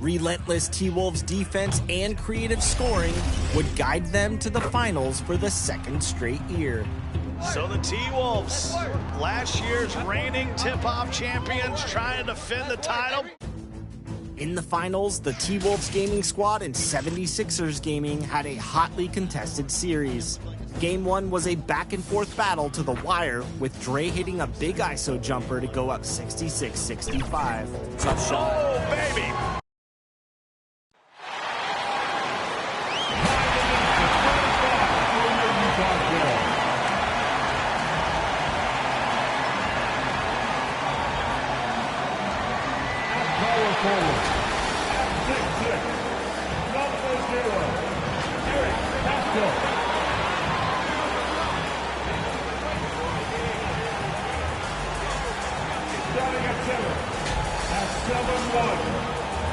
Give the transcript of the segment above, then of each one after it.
Relentless T-Wolves defense and creative scoring would guide them to the finals for the second straight year. So the T-Wolves, last year's reigning tip-off champions, trying to defend the title. In the finals, the T-Wolves gaming squad and 76ers gaming had a hotly contested series. Game 1 was a back-and-forth battle to the wire, with Dre hitting a big ISO jumper to go up 66-65. Tough shot. Oh, baby!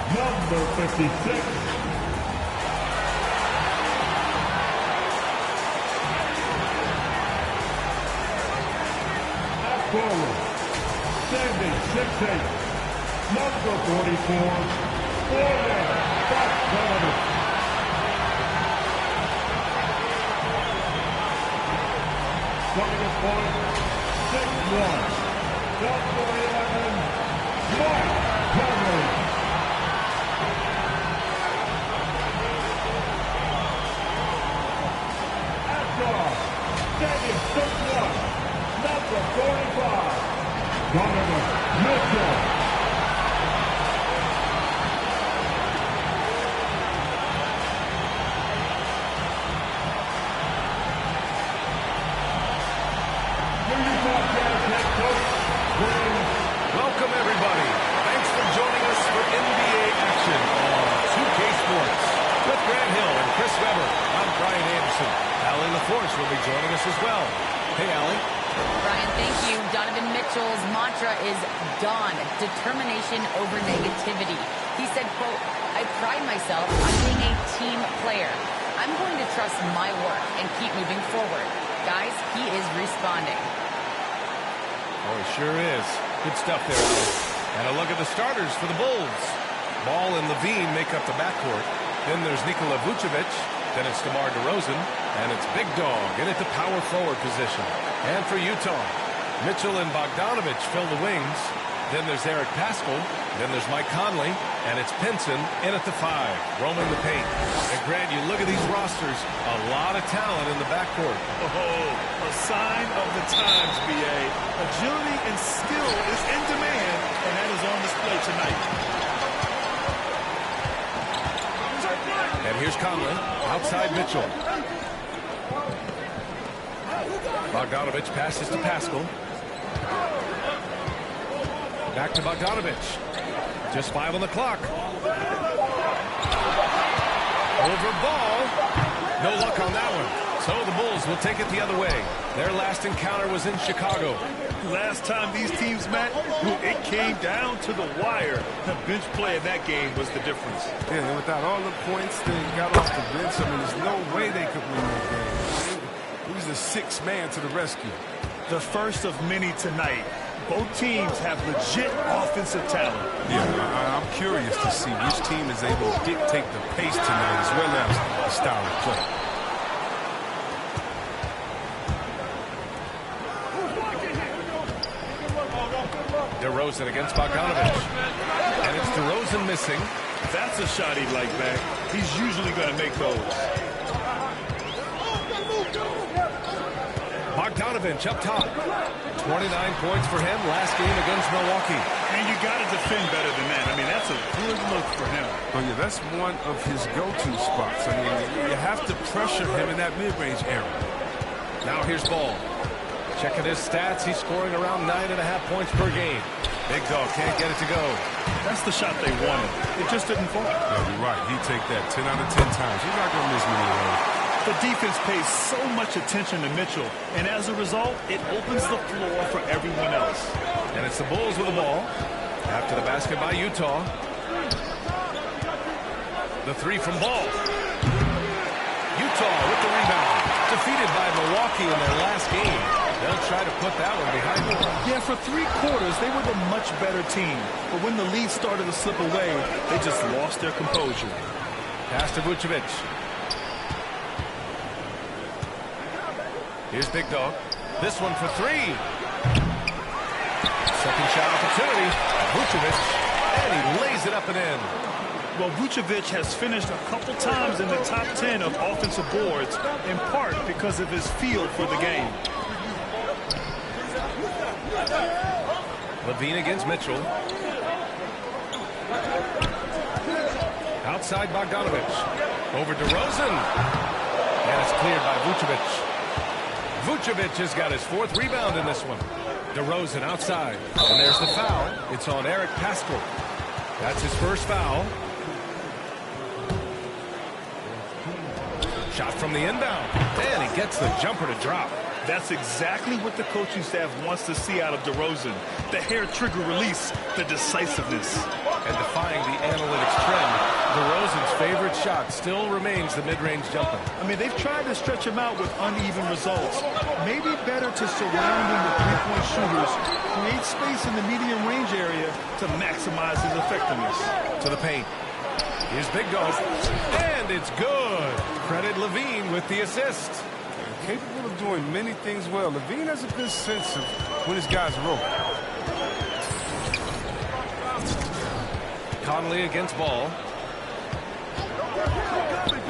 Number 56. At forward, standing 6'8", number 44, Bogdanovich. Starting at point, 6'1", number 11, Mike Conley. Standing 6'1", number 45, Donovan Mitchell. Welcome everybody. Thanks for joining us for NBA action on 2K Sports. With Grant Hill and Chris Webber, I'm Brian Anderson. Allie LaForce will be joining us as well. Hey, Allie. Brian, thank you. Donovan Mitchell's mantra is done. Determination over negativity. He said, quote, I pride myself on being a team player. I'm going to trust my work and keep moving forward. Guys, he is responding. Oh, he sure is. Good stuff there, Allie. And a look at the starters for the Bulls. Ball and Levine make up the backcourt. Then there's Nikola Vucevic. Then it's DeMar DeRozan. And it's Big Dog in at the power forward position. And for Utah, Mitchell and Bogdanovich fill the wings. Then there's Eric Paschall. Then there's Mike Conley. And it's Pinson in at the 5, roaming the paint. And Grant, you look at these rosters, a lot of talent in the backcourt. Oh, a sign of the times, B.A. Agility and skill is in demand, and that is on display tonight. And here's Conley, outside Mitchell. Bogdanovich passes to Paschall. Back to Bogdanovich. Just 5 on the clock. Over ball. No luck on that one. So the Bulls will take it the other way. Their last encounter was in Chicago. Last time these teams met, it came down to the wire. The bench play in that game was the difference. Yeah, and without all the points they got off the bench, I mean, there's no way they could win that game. He's the sixth man to the rescue. The first of many tonight. Both teams have legit offensive talent. Yeah, I'm curious to see which team is able to dictate the pace tonight as well as the style of play. DeRozan against Bogdanovich. And it's DeRozan missing. That's a shot he'd like back. He's usually going to make those. Bogdanovich up top. 29 points for him last game against Milwaukee. And you got to defend better than that. I mean, that's a good look for him. Oh, yeah, that's one of his go-to spots. I mean, you have to pressure him in that mid-range area. Now here's Ball. Checking his stats, he's scoring around 9.5 points per game. Big Dog can't get it to go. That's the shot they wanted. It just didn't fall. Yeah, you're right. He'd take that 10 out of 10 times. He's not going to miss many of those. The defense pays so much attention to Mitchell, and as a result, it opens the floor for everyone else. And it's the Bulls with the ball. After the basket by Utah. The three from Ball. Utah with the rebound. Defeated by Milwaukee in their last game. They'll try to put that one behind them. Yeah, for 3 quarters, they were the much better team. But when the lead started to slip away, they just lost their composure. Pass to Vucevic. Here's Big Dog. This one for 3. Second shot opportunity. Vucevic. And he lays it up and in. Well, Vucevic has finished a couple times in the top 10 of offensive boards, in part because of his feel for the game. Levine against Mitchell. Outside Bogdanovich. Over DeRozan. And it's cleared by Vucevic. Vucevic has got his 4th rebound in this one. DeRozan outside. And there's the foul. It's on Eric Pascal. That's his first foul. Shot from the inbound. And he gets the jumper to drop. That's exactly what the coaching staff wants to see out of DeRozan. The hair trigger release, the decisiveness. And defying the analytics trend, DeRozan's favorite shot still remains the mid-range jumper. I mean, they've tried to stretch him out with uneven results. Maybe better to surround him with three-point shooters, create space in the medium range area to maximize his effectiveness. To the paint. Here's Big Dog. And it's good. Credit Levine with the assist. Capable of doing many things well. Levine has a good sense of when his guys roll. Conley against Ball.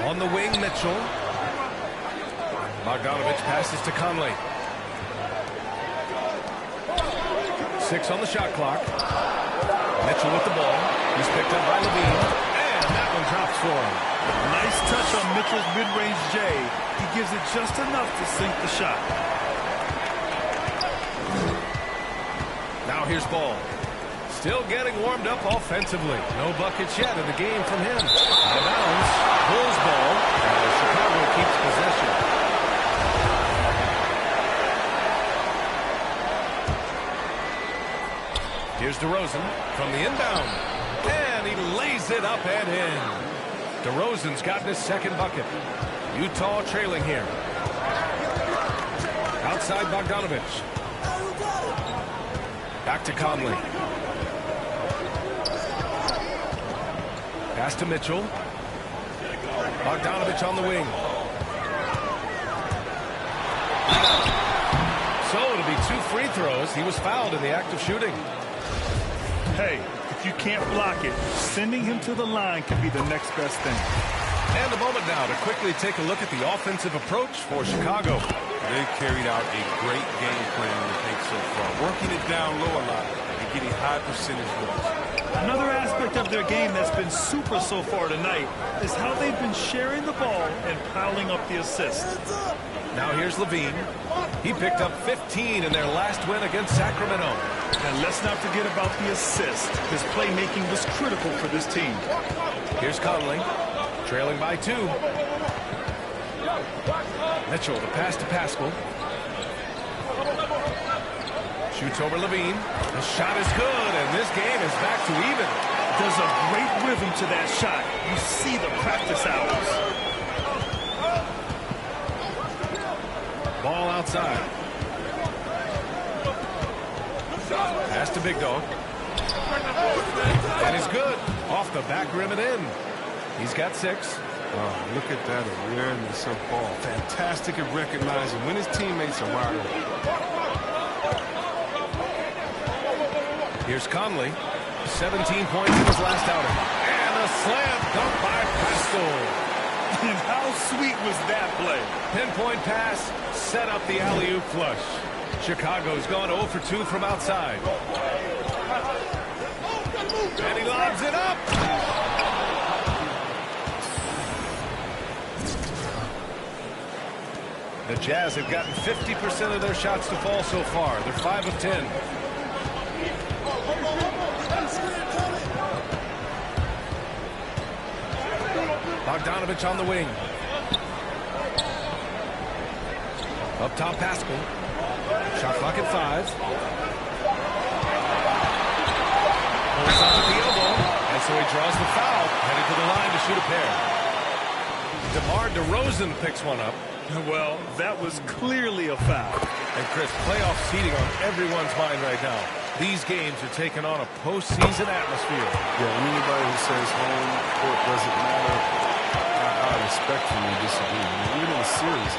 On the wing, Mitchell. Bogdanovich passes to Conley. 6 on the shot clock. Mitchell with the ball. He's picked up by Levine. And that one drops for him. Nice touch on Mitchell's mid-range J. He gives it just enough to sink the shot. Now here's Ball. Still getting warmed up offensively. No buckets yet in the game from him. Out of bounds. Bulls ball. And Chicago keeps possession. Here's DeRozan from the inbound. And he lays it up and in. DeRozan's gotten his 2nd bucket. Utah trailing here. Outside Bogdanovich. Back to Conley. Pass to Mitchell. Bogdanovich on the wing. So it'll be 2 free throws. He was fouled in the act of shooting. Hey, if you can't block it, sending him to the line can be the next best thing. And a moment now to quickly take a look at the offensive approach for Chicago. They carried out a great game plan in the paint so far, working it down low a lot and getting high percentage balls. Another aspect of their game that's been super so far tonight is how they've been sharing the ball and piling up the assists. Now here's Levine. He picked up 15 in their last win against Sacramento. And let's not forget about the assist. His playmaking was critical for this team. Here's Conley, trailing by 2. Mitchell, the pass to Pascal. Shoots over Levine. The shot is good, and this game is back to even. There's a great rhythm to that shot. You see the practice hours. outside. Pass to Big Dog. And he's good. Off the back rim and in. He's got 6. Oh, look at that awareness of ball. Fantastic at recognizing when his teammates are wide open. Here's Conley. 17 points in his last outing. And a slam dunk by Pascal. And how sweet was that play? Pinpoint pass, set up the alley-oop flush. Chicago's gone 0 for 2 from outside. And he lobs it up. The Jazz have gotten 50% of their shots to fall so far. They're 5 of 10. Bogdanovich on the wing. Up top, Pascal. Shot clock at 5. Pulls up at the elbow. And so he draws the foul. Headed to the line to shoot a pair. DeMar DeRozan picks one up. Well, that was clearly a foul. And Chris, playoff seeding on everyone's mind right now. These games are taking on a postseason atmosphere. Yeah, and anybody who says home court doesn't matter, I respectfully disagree. I mean, even in a series,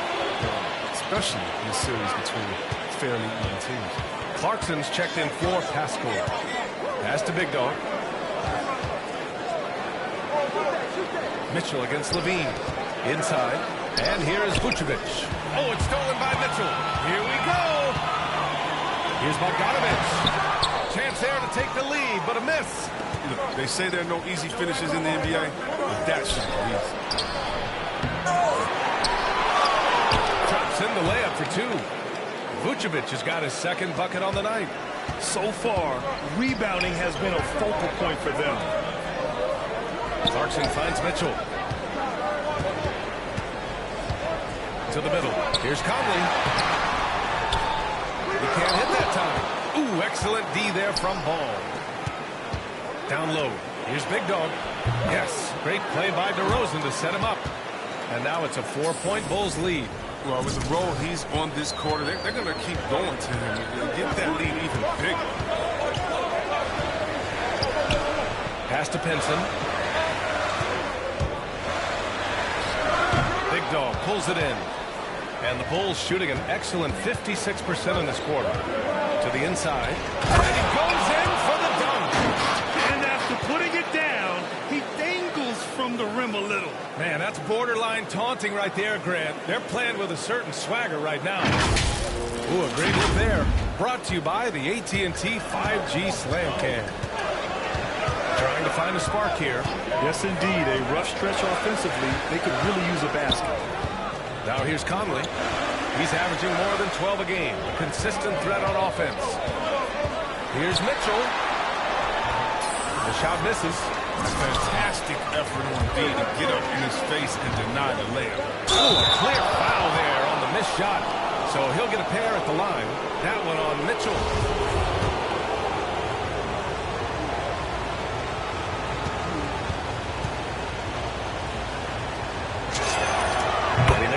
especially in a series between fairly even teams. Clarkson's checked in for Pascal. Pass to Big Dog. Mitchell against Levine. Inside. And here is Vucevic. Oh, it's stolen by Mitchell. Here we go. Here's Bogdanovich. Chance there to take the lead, but a miss. Look, they say there are no easy finishes in the NBA, but that should be easy. Drops in the layup for 2. Vucevic has got his second bucket on the night. So far, rebounding has been a focal point for them. Clarkson finds Mitchell. To the middle. Here's Conley. He can't hit that time. Ooh, excellent D there from Ball. Down low. Here's Big Dog. Yes, great play by DeRozan to set him up. And now it's a 4-point Bulls lead. Well, with the role he's on this quarter, they're going to keep going to him and get that lead even bigger. Pass to Pinson. Big Dog pulls it in. And the Bulls shooting an excellent 56% in this quarter. To the inside. And he goes in for the dunk. And after putting it down, he dangles from the rim a little. Man, that's borderline taunting right there, Grant. They're playing with a certain swagger right now. Ooh, a great hit there. Brought to you by the AT&T 5G Slam Cam. Trying to find a spark here. Yes, indeed. A rough stretch offensively. They could really use a basket. Now here's Conley. He's averaging more than 12 a game. A consistent threat on offense. Here's Mitchell. The shot misses. Fantastic effort on D to get up in his face and deny the layup. Ooh, a clear foul there on the missed shot. So he'll get a pair at the line. That one on Mitchell.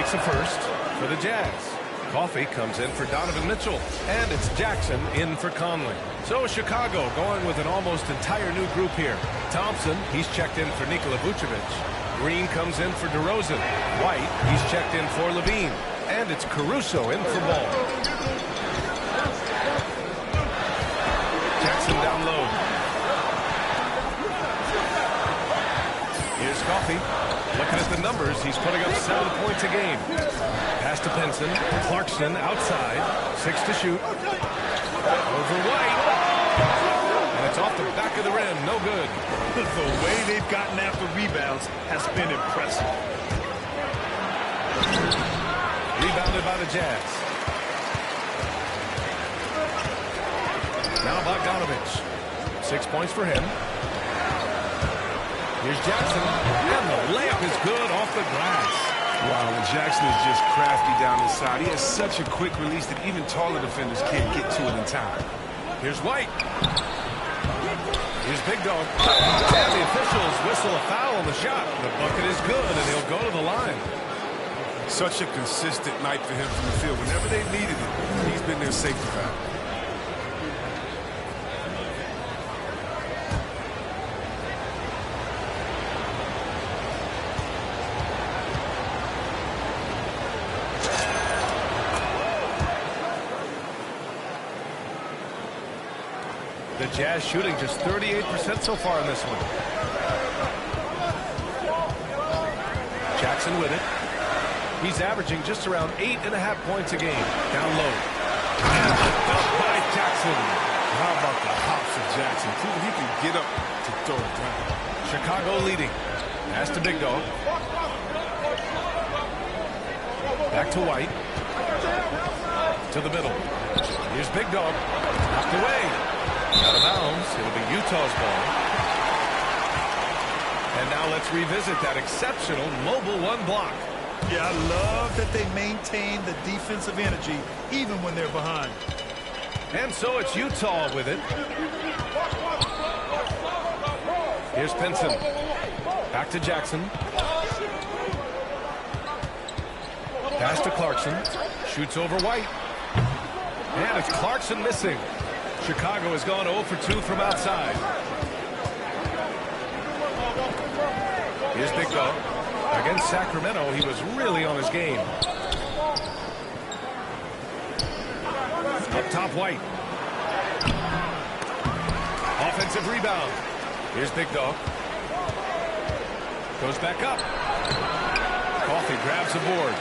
The first for the Jazz. Coffey comes in for Donovan Mitchell, and it's Jackson in for Conley. So Chicago going with an almost entire new group here. Thompson, he's checked in for Nikola Vucevic. Green comes in for DeRozan. White, he's checked in for Levine. And it's Caruso in for Ball. Jackson down low. Here's Coffey. Looking at the numbers, he's putting up 7 points a game. Pass to Pinson. Clarkson outside. 6 to shoot. Over White. And it's off the back of the rim. No good. The way they've gotten after rebounds has been impressive. Rebounded by the Jazz. Now Bogdanovich. 6 points for him. Here's Jackson, and the layup is good off the glass. Wow, and Jackson is just crafty down inside. He has such a quick release that even taller defenders can't get to it in time. Here's White. Here's Big Dog. And the officials whistle a foul on the shot. The bucket is good, and he'll go to the line. Such a consistent night for him from the field. Whenever they needed it, he's been their safety valve. The Jazz shooting just 38% so far in this one. Jackson with it. He's averaging just around 8.5 points a game. Down low. And the dunk by Jackson. How about the hops of Jackson? He can get up to throw it down. Chicago leading. Pass to Big Dog. Back to White. To the middle. Here's Big Dog. Knocked away. Out of bounds. It'll be Utah's ball. And now let's revisit that exceptional mobile one block. Yeah, I love that they maintain the defensive energy even when they're behind. And so it's Utah with it. Here's Pinson. Back to Jackson. Pass to Clarkson. Shoots over White. And it's Clarkson missing. Chicago has gone 0 for 2 from outside. Here's Big Dog. Against Sacramento, he was really on his game. Up top, White. Offensive rebound. Here's Big Dog. Goes back up. Coffey grabs the board.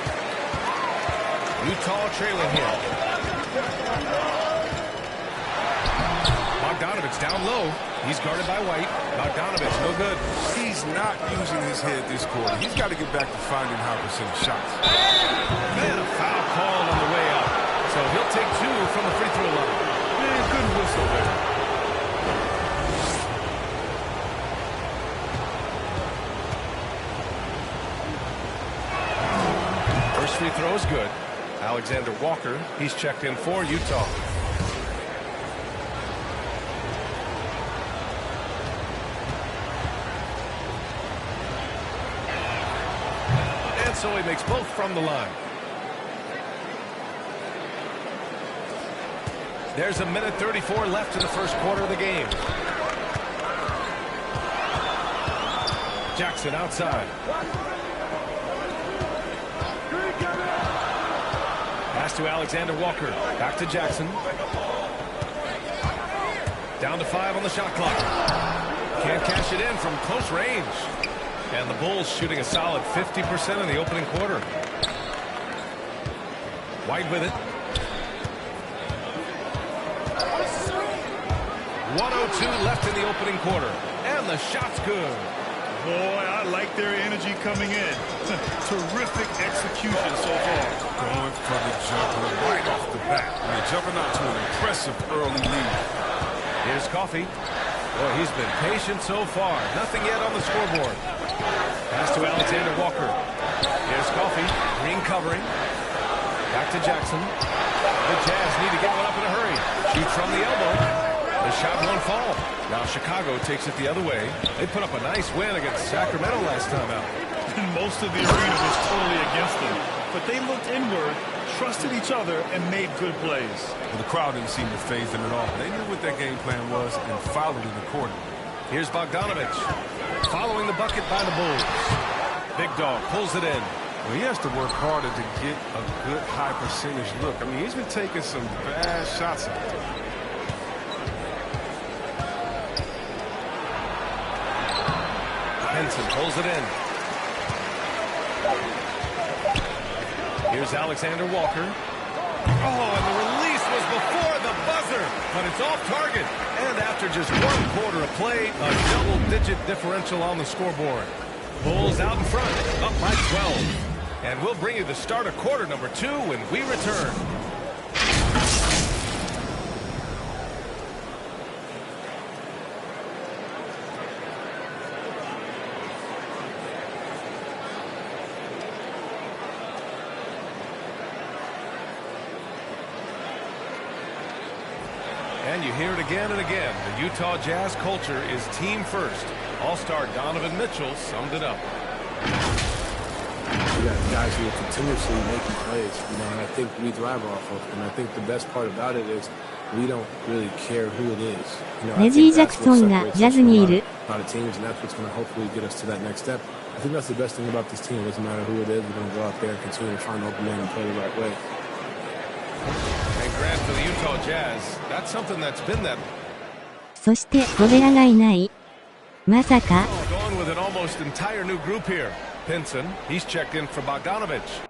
Utah trailing here. Bogdanovich down low. He's guarded by White. Bogdanovich, no good. He's not using his head this quarter. He's got to get back to finding high percentage shots. Man, a foul called on the way up. So he'll take 2 from the free throw line. Man, good whistle there. First free throw is good. Alexander Walker, he's checked in for Utah. And so he makes both from the line. There's a minute 34 left in the first quarter of the game. Jackson outside. Pass to Alexander Walker. Back to Jackson. Down to 5 on the shot clock. Can't cash it in from close range. And the Bulls shooting a solid 50% in the opening quarter. White with it. 1:02 left in the opening quarter. And the shot's good. Boy, I like their energy coming in. Terrific execution so far. Going for the jumper right off the bat. They're jumping out to an impressive early lead. Here's Coffey. Boy, he's been patient so far. Nothing yet on the scoreboard. Pass to Alexander Walker. Here's Coffey. Green covering. Back to Jackson. The Jazz need to get one up in a hurry. Shoot from the elbow. The shot won't fall. Now Chicago takes it the other way. They put up a nice win against Sacramento last time out. And most of the arena was totally against them. But they looked inward, trusted each other, and made good plays. Well, the crowd didn't seem to faze them at all. They knew what their game plan was and followed it accordingly. Here's Bogdanovich. Following the bucket by the Bulls. Big Dog pulls it in. Well, he has to work harder to get a good high percentage look. I mean, he's been taking some bad shots out there. Henson pulls it in. Here's Alexander Walker. Oh, and the release was before the buzzer, but it's off target. And after just 1 quarter of play, a double-digit differential on the scoreboard. Bulls out in front, up by 12. And we'll bring you the start of quarter number 2 when we return. And you hear it again and again. The Utah Jazz culture is team first. All-star Donovan Mitchell summed it up. You got guys who are continuously making plays, you know, and I think we thrive off of. And I think the best part about it is we don't really care who it is. You know, レジー・ジャクソンがジャズにいる。 a lot of teams, and that's what's going to hopefully get us to that next step. I think that's the best thing about this team. It doesn't matter who it is. We're going to go out there and continue to find the open man and play the right way. And Grant, for the Utah Jazz, that's something that's been that. そしてゴベラがいない。まさか。 Going with an almost entire new group here. Pinson, he's checked in for Bogdanovich.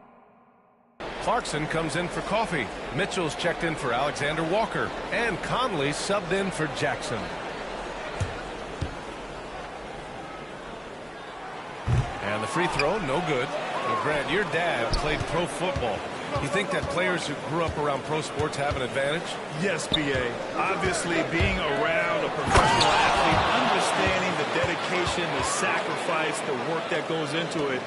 Clarkson comes in for Coffey. Mitchell's checked in for Alexander Walker. And Conley subbed in for Jackson. And the free throw, no good. Well, Grant, your dad played pro football. You think that players who grew up around pro sports have an advantage? Yes, B.A. Obviously, being around a professional athlete, understanding the dedication, the sacrifice, the work that goes into it,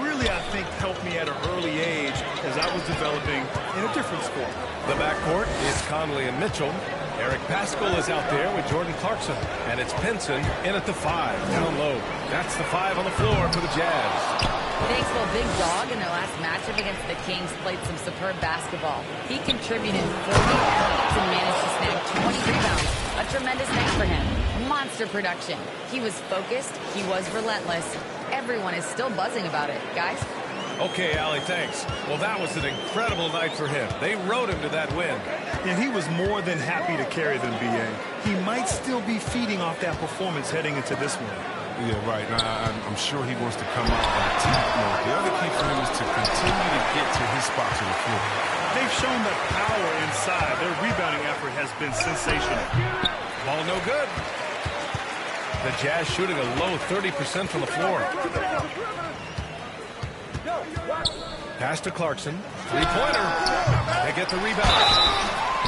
really, I think, helped me at an early age as I was developing in a different sport. The backcourt is Conley and Mitchell. Eric Pascal is out there with Jordan Clarkson. And it's Pinson in at the 5, down low. That's the 5 on the floor for the Jazz. Thanksville Big Dog in their last matchup against the Kings played some superb basketball. He contributed 40 points and managed to snag 20 rebounds. A tremendous night for him. Monster production. He was focused. He was relentless. Everyone is still buzzing about it. Guys? Okay, Allie, thanks. Well, that was an incredible night for him. They rode him to that win. And he was more than happy to carry them, B.A. He might still be feeding off that performance heading into this one. Yeah, right. Now, I'm sure he wants to come out on top mode. The other key for him is to continue to get to his spot to the floor. They've shown the power inside. Their rebounding effort has been sensational. Ball no good. The Jazz shooting a low 30% from the floor. Pass to Clarkson. Three-pointer. They get the rebound.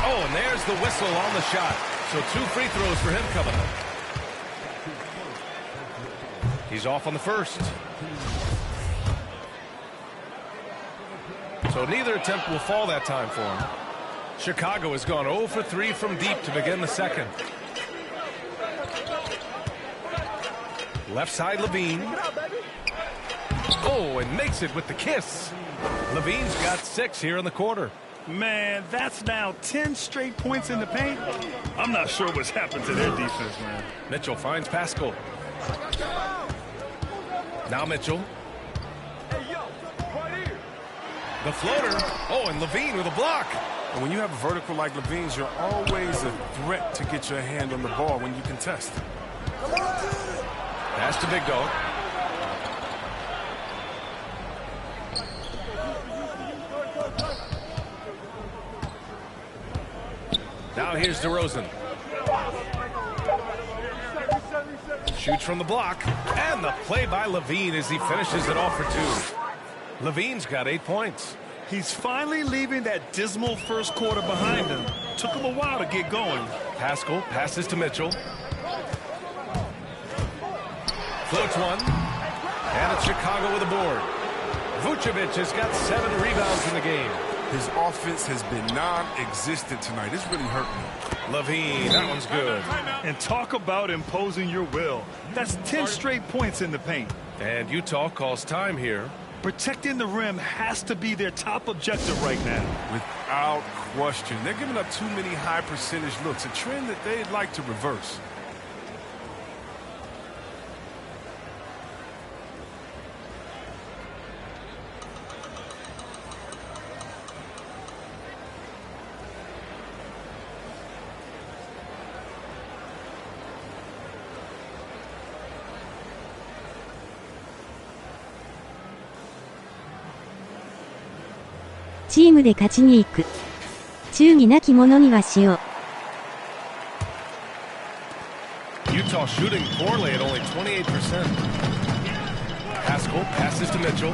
Oh, and there's the whistle on the shot. So 2 free throws for him coming up. He's off on the first. So neither attempt will fall that time for him. Chicago has gone 0 for 3 from deep to begin the second. Left side, Levine. Oh, and makes it with the kiss. Levine's got 6 here in the quarter. Man, that's now 10 straight points in the paint. I'm not sure what's happened to their defense, man. Mitchell finds Pascal. Now Mitchell. The floater. Oh, and Levine with a block. And when you have a vertical like Levine's, you're always a threat to get your hand on the ball when you contest. Pass to Big Dog. Now here's DeRozan. Shoots from the block. And the play by Levine as he finishes it off for 2. Levine's got 8 points. He's finally leaving that dismal first quarter behind him. Took him a while to get going. Pascal passes to Mitchell. Floats one. And it's Chicago with a board. Vucevic has got 7 rebounds in the game. His offense has been non-existent tonight. It's really hurt me. Levine, that one's good. And talk about imposing your will. That's 10 straight points in the paint. And Utah calls time here. Protecting the rim has to be their top objective right now. Without question. They're giving up too many high percentage looks, a trend that they'd like to reverse.「チームで勝ちに行く。忠義なき者にはしよう。」 Utah shooting poorly at only 28%. Pascal passes to Mitchell.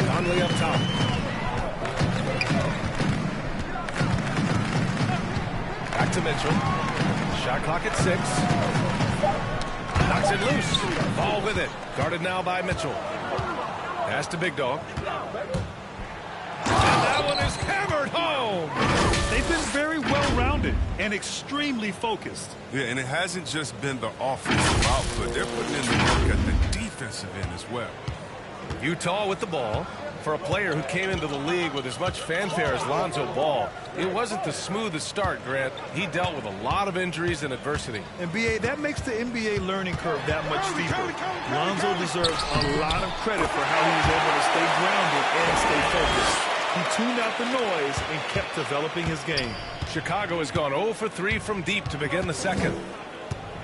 Conley up top. Back to Mitchell. Shot clock at 6. Knocks it loose. Ball with it. Guarded now by Mitchell. Pass to Big Dog. And that one is hammered home. They've been very well-rounded and extremely focused. Yeah, and it hasn't just been the offensive output. They're putting in the work at the defensive end as well. Utah with the ball. For a player who came into the league with as much fanfare as Lonzo Ball, it wasn't the smoothest start, Grant. He dealt with a lot of injuries and adversity. And BA, that makes the NBA learning curve that much steeper. Lonzo deserves a lot of credit for how he was able to stay grounded and stay focused. He tuned out the noise and kept developing his game. Chicago has gone 0 for 3 from deep to begin the second.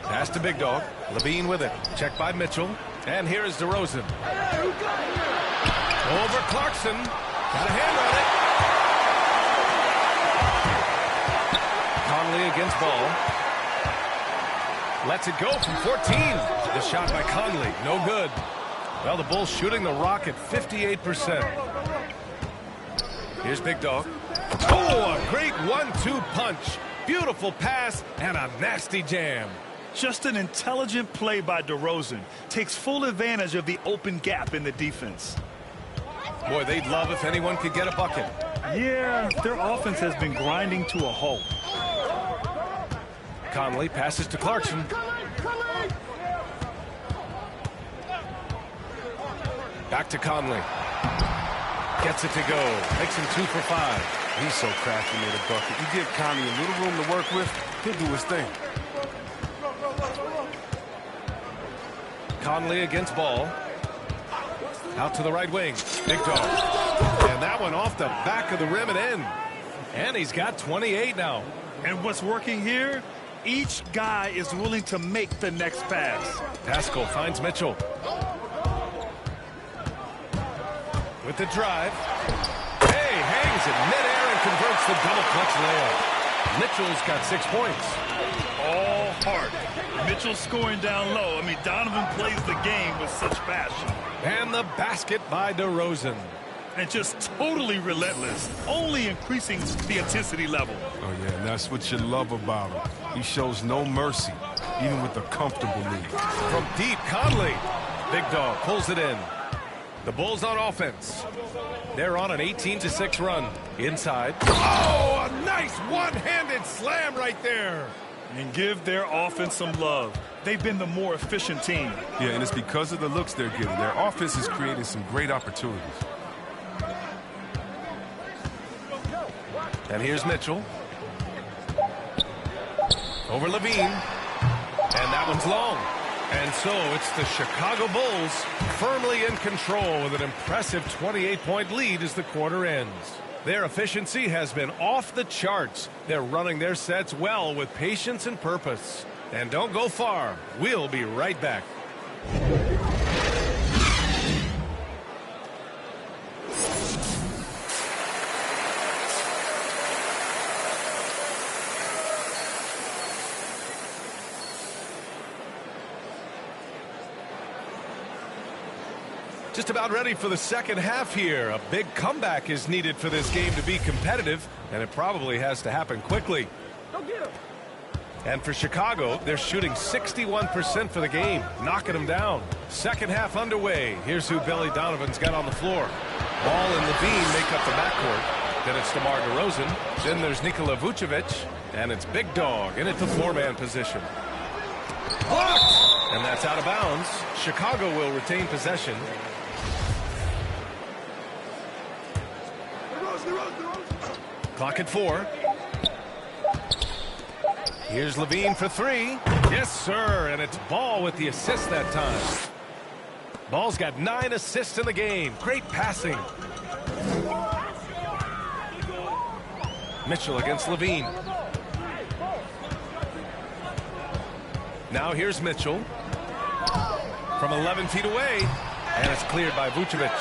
Pass to Big Dog. Levine with it. Checked by Mitchell. And here is DeRozan. Over Clarkson. Got a hand on it. Conley against Ball. Lets it go from 14. The shot by Conley. No good. Well, the Bulls shooting the rock at 58%. Here's Big Dog. Oh, a great 1-2 punch. Beautiful pass and a nasty jam. Just an intelligent play by DeRozan. Takes full advantage of the open gap in the defense. Boy, they'd love if anyone could get a bucket. Yeah, their offense has been grinding to a halt. Conley passes to Clarkson. Back to Conley. Gets it to go. Makes him 2 for 5. He's so crafty, made a bucket. You give Conley a little room to work with, he'll do his thing. Conley against Ball. Out to the right wing. Big Dog. And that one off the back of the rim and in. And he's got 28 now. And what's working here? Each guy is willing to make the next pass. Pascal finds Mitchell. With the drive. Hey, hangs in midair and converts the double clutch layup. Mitchell's got 6 points. All heart. Mitchell scoring down low. I mean, Donovan plays the game with such passion. And the basket by DeRozan. And just totally relentless, only increasing the intensity level. Oh, yeah, and that's what you love about him. He shows no mercy, even with a comfortable lead. From deep, Conley. Big Dog pulls it in. The Bulls on offense. They're on an 18-6 run. Inside. Oh, a nice one-handed slam right there. And give their offense some love. They've been the more efficient team. Yeah, and it's because of the looks they're getting. Their offense is creating some great opportunities. And here's Mitchell. Over Levine. And that one's long. And so it's the Chicago Bulls firmly in control with an impressive 28-point lead as the quarter ends. Their efficiency has been off the charts. They're running their sets well with patience and purpose. And don't go far. We'll be right back. Just about ready for the second half here. A big comeback is needed for this game to be competitive, and it probably has to happen quickly. And for Chicago, they're shooting 61% for the game, knocking them down. Second half underway. Here's who Billy Donovan's got on the floor. Ball and Levine make up the backcourt. Then it's DeMar DeRozan. Then there's Nikola Vucevic. And it's Big Dog in at the four-man position. Blocked! And that's out of bounds. Chicago will retain possession. Clock at 4. Here's Levine for 3. Yes, sir. And it's Ball with the assist that time. Ball's got 9 assists in the game. Great passing. Mitchell against Levine. Now here's Mitchell. From 11 feet away. And it's cleared by Vucevic.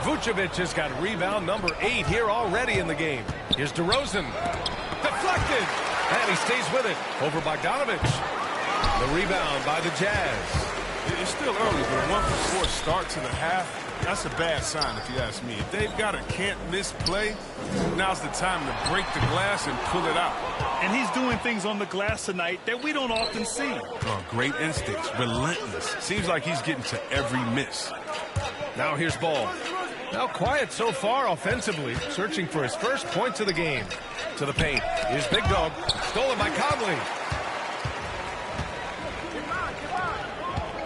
Vucevic has got rebound number 8 here already in the game. Here's DeRozan. Deflected. And he stays with it. Over Bogdanovich. The rebound by the Jazz. It's still early, but a 1-for-4 start to the half, that's a bad sign if you ask me. If they've got a can't-miss play, now's the time to break the glass and pull it out. And he's doing things on the glass tonight that we don't often see. Oh, great instincts, relentless. Seems like he's getting to every miss. Now here's Ball. Now quiet so far offensively, searching for his first points of the game. To the paint. Here's Big Dog. Stolen by Conley.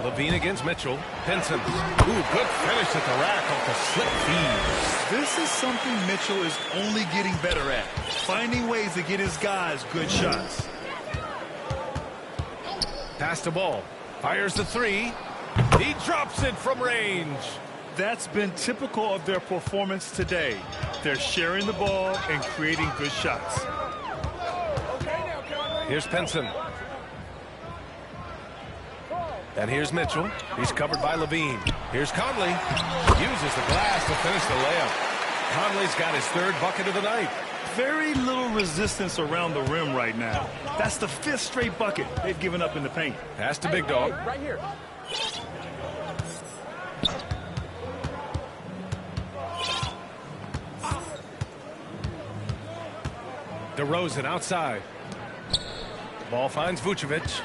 Levine against Mitchell. Pinson. Ooh, good finish at the rack off the slip feed. This is something Mitchell is only getting better at. Finding ways to get his guys good shots. Pass the ball. Fires the three. He drops it from range. That's been typical of their performance today. They're sharing the ball and creating good shots. Here's Pinson. And here's Mitchell. He's covered by Levine. Here's Conley. Uses the glass to finish the layup. Conley's got his third bucket of the night. Very little resistance around the rim right now. That's the 5th straight bucket they've given up in the paint. Pass to Big Dog. Right here. DeRozan outside. Ball finds Vucevic.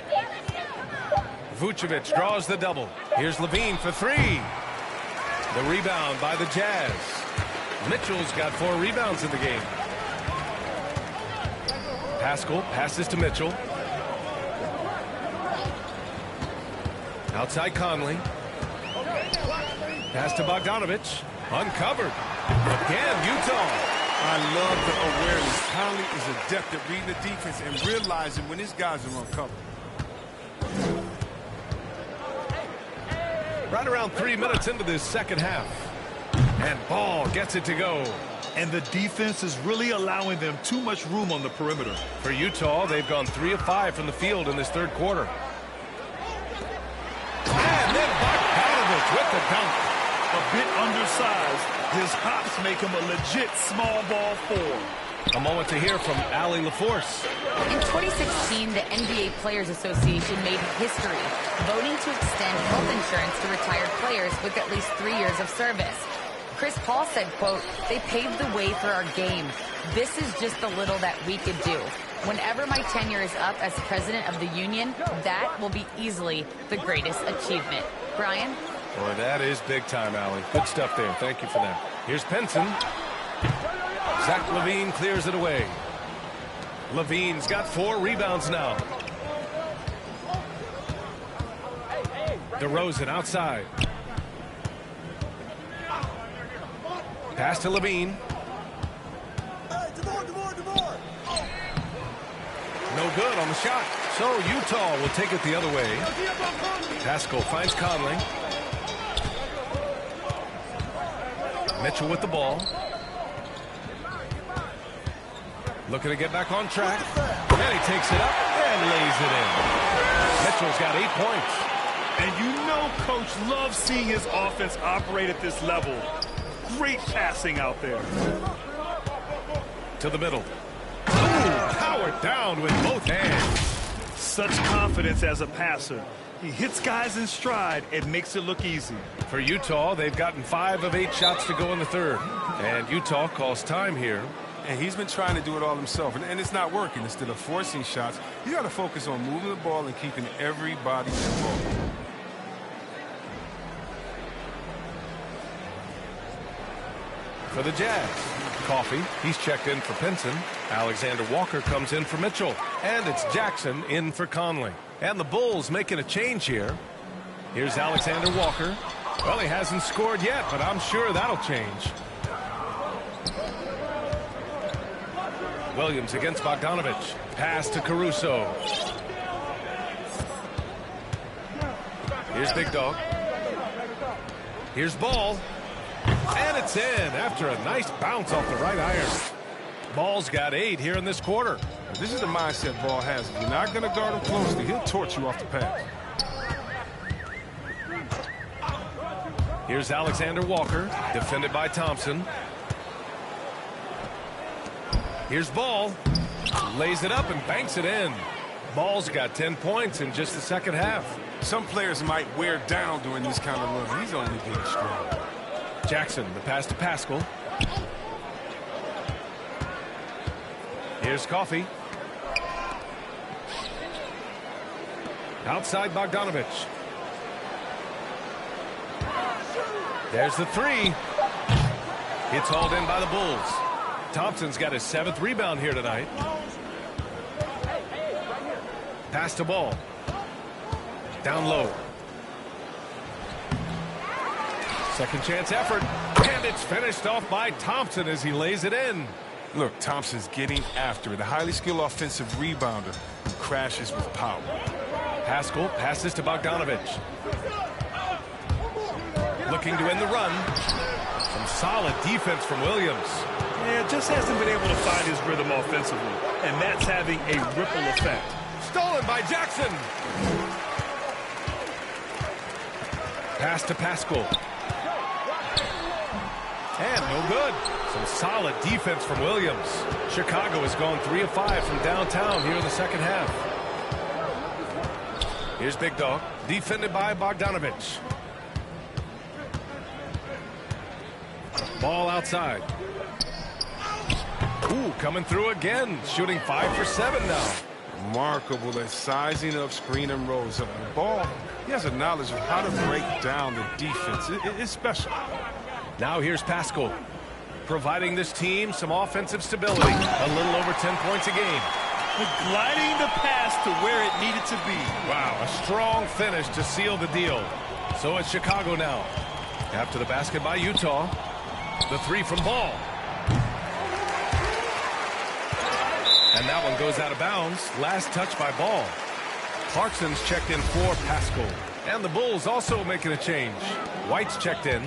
Vucevic draws the double. Here's Levine for three. The rebound by the Jazz. Mitchell's got 4 rebounds in the game. Pascal passes to Mitchell. Outside Conley. Pass to Bogdanovich. Uncovered. Again, Utah. I love the awareness. Conley is adept at reading the defense and realizing when his guys are uncovered. Right around 3 minutes into this second half. And Ball gets it to go. And the defense is really allowing them too much room on the perimeter. For Utah, they've gone 3 of 5 from the field in this third quarter. And then Bogdanovich with the dunk. A bit undersized, his hops make him a legit small ball forward. A moment to hear from Allie LaForce. In 2016, the NBA Players Association made history, voting to extend health insurance to retired players with at least 3 years of service. Chris Paul said, quote, "They paved the way for our game. This is just the little that we could do. Whenever my tenure is up as president of the union, that will be easily the greatest achievement." Brian? Boy, that is big time, Allie. Good stuff there. Thank you for that. Here's Pinson. Zach LaVine clears it away. LaVine's got 4 rebounds now. DeRozan outside. Pass to LaVine. No good on the shot. So Utah will take it the other way. Pascal finds Conley. Mitchell with the ball. Looking to get back on track. And he takes it up and lays it in. Mitchell's got 8 points. And you know Coach loves seeing his offense operate at this level. Great passing out there. To the middle. Ooh, powered down with both hands. Such confidence as a passer. He hits guys in stride and makes it look easy. For Utah, they've gotten 5 of 8 shots to go in the third. And Utah calls time here. And he's been trying to do it all himself, and it's not working. Instead of forcing shots, you got to focus on moving the ball and keeping everybody involved. For the Jazz, Coffey, he's checked in for Pinson. Alexander Walker comes in for Mitchell. And it's Jackson in for Conley. And the Bulls making a change here. Here's Alexander Walker. Well, he hasn't scored yet, but I'm sure that'll change. Williams against Bogdanovich. Pass to Caruso. Here's Big Dog. Here's Ball. And it's in after a nice bounce off the right iron. Ball's got 8 here in this quarter. This is the mindset Ball has. If you're not going to guard him closely, he'll torch you off the pass. Here's Alexander Walker, defended by Thompson. Here's Ball. Lays it up and banks it in. Ball's got 10 points in just the second half. Some players might wear down during this kind of run. He's only getting strong. Jackson, the pass to Pascal. Here's Coffey. Outside Bogdanovich. There's the 3. It's hauled in by the Bulls. Thompson's got his 7th rebound here tonight. Pass the ball. Down low. Second chance effort. And it's finished off by Thompson as he lays it in. Look, Thompson's getting after it. A highly skilled offensive rebounder who crashes with power. Pascal passes to Bogdanovich. Looking to end the run. Some solid defense from Williams. Yeah, just hasn't been able to find his rhythm offensively, and that's having a ripple effect. Stolen by Jackson. Pass to Pascal. And no good. Some solid defense from Williams. Chicago has gone 3 of 5 from downtown here in the second half. Here's Big Dog, defended by Bogdanovich. Ball outside. Ooh, coming through again. Shooting 5 for 7 now. Remarkable at sizing up screen and rolls. The ball, he has a knowledge of how to break down the defense. It's special. Now here's Pascal, providing this team some offensive stability. A little over 10 points a game. Gliding the pass to where it needed to be. Wow, a strong finish to seal the deal. So it's Chicago now. After the basket by Utah. The 3 from Ball. And that one goes out of bounds. Last touch by Ball. Clarkson's checked in for Pascal. And the Bulls also making a change. White's checked in.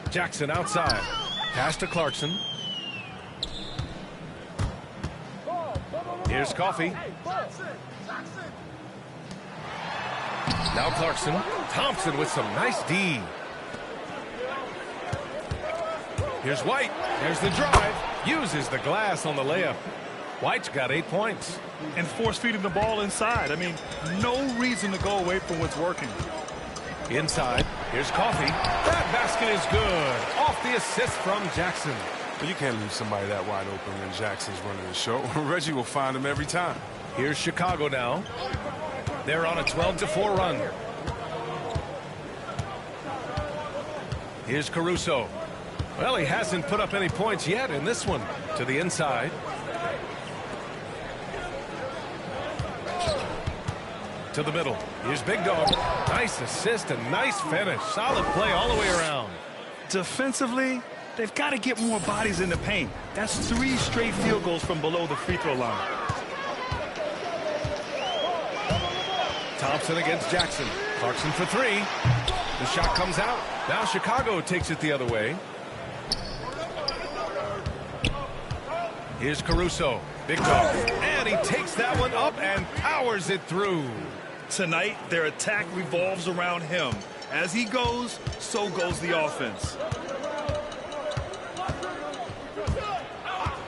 Jackson outside. Pass to Clarkson. Here's Coffey. Now Clarkson. Thompson with some nice D. Here's White. There's the drive. Uses the glass on the layup. White's got 8 points. And force-feeding the ball inside. I mean, no reason to go away from what's working. Inside. Here's Coffey. That basket is good. Off the assist from Jackson. But you can't leave somebody that wide open when Jackson's running the show. Reggie will find him every time. Here's Chicago now. They're on a 12-4 run. Here's Caruso. Well, he hasn't put up any points yet in this one. To the inside. To the middle. Here's Big Dog. Nice assist and nice finish. Solid play all the way around. Defensively, they've got to get more bodies in the paint. That's 3 straight field goals from below the free throw line. Thompson against Jackson. Clarkson for 3. The shot comes out. Now Chicago takes it the other way. Here's Caruso. Big Dog. And he takes that one up and powers it through. Tonight, their attack revolves around him. As he goes, so goes the offense.